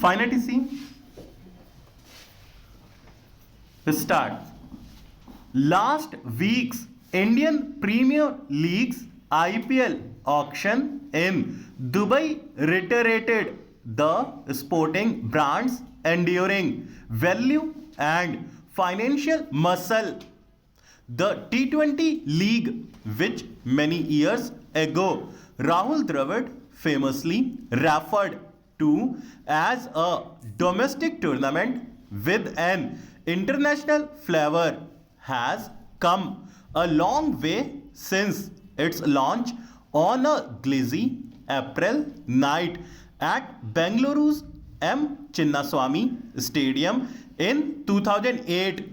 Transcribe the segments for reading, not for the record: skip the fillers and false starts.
Finally, see, start. Last week's Indian Premier League's IPL auction in Dubai reiterated the sporting brand's enduring value and financial muscle. The T20 League, which many years ago Rahul Dravid famously referred to as a domestic tournament with an international flavor, has come a long way since its launch on a glazzy April night at Bengaluru's M. Chinnaswamy Stadium in 2008.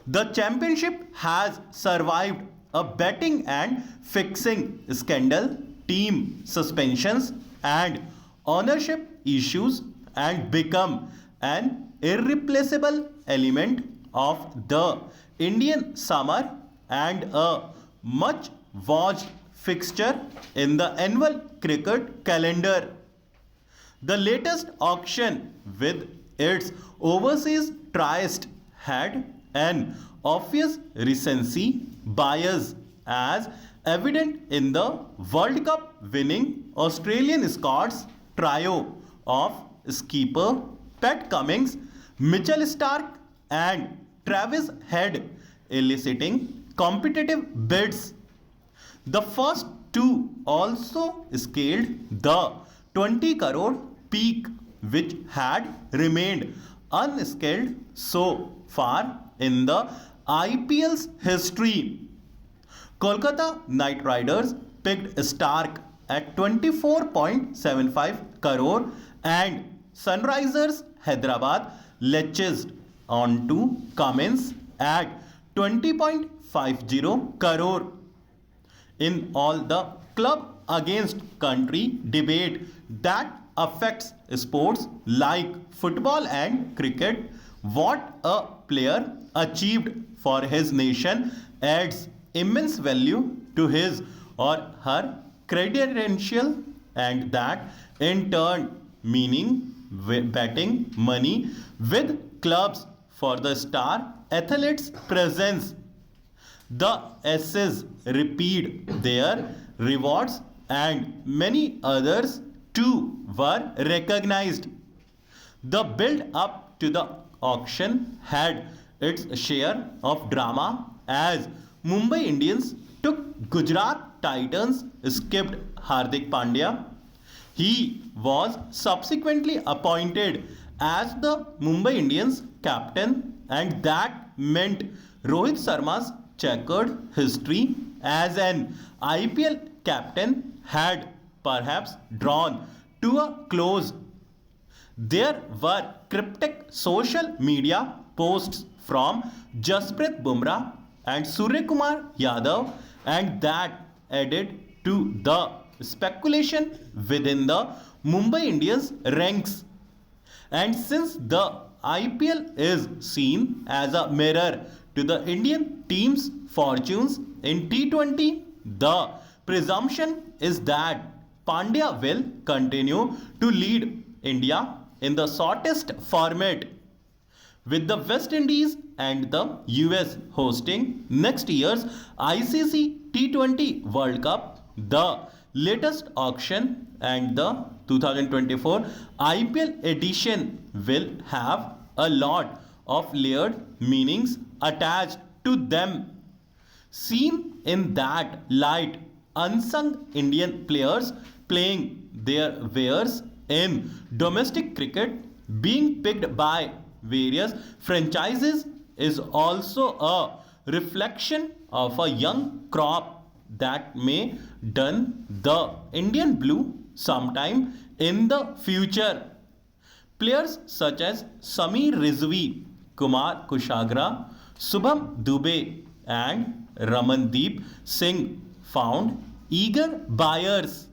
The championship has survived a betting and fixing scandal, team suspensions, and ownership issues, and become an irreplaceable element of the Indian summer and a much watched fixture in the annual cricket calendar. The latest auction, with its overseas tryst, had an obvious recency bias, as evident in the World Cup winning Australian Scots trio of skipper Pat Cummins, Mitchell Starc, and Travis Head, eliciting competitive bids. The first two also scaled the 20 crore peak, which had remained unscaled so far in the IPL's history. Kolkata Knight Riders picked Starc at 24.75 crore and Sunrisers Hyderabad latched onto Cummins at 20.50 crore. In all the club against country debate that affects sports like football and cricket, what a player achieved for his nation adds immense value to his or her credential, and that in turn meaning betting money with clubs for the star athlete's presence. The S's repeat their rewards, and many others too were recognized. The build up to the auction had its share of drama, as Mumbai Indians took Gujarat Titans skipped Hardik Pandya. He was subsequently appointed as the Mumbai Indians captain, and that meant Rohit Sharma's checkered history as an IPL captain had perhaps drawn to a close. There were cryptic social media posts from Jasprit Bumrah and Suryakumar Yadav, and that added to the speculation within the Mumbai Indians ranks. And since the IPL is seen as a mirror to the Indian team's fortunes in T20, the presumption is that Pandya will continue to lead India in the shortest format, with the West Indies and the US hosting next year's ICC T20 World Cup. The latest auction and the 2024 IPL edition will have a lot of layered meanings attached to them. Seen in that light, unsung Indian players playing their wares in domestic cricket being picked by various franchises is also a reflection of a young crop that may don the Indian blue sometime in the future. Players such as Sameer Rizvi, Kumar Kushagra, Subham Dubey, and Ramandeep Singh found eager buyers.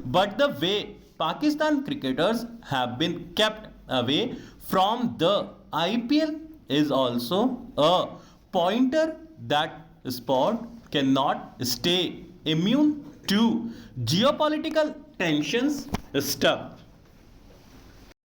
But the way Pakistan cricketers have been kept away from the IPL is also a pointer that sport cannot stay immune to geopolitical tensions stuff.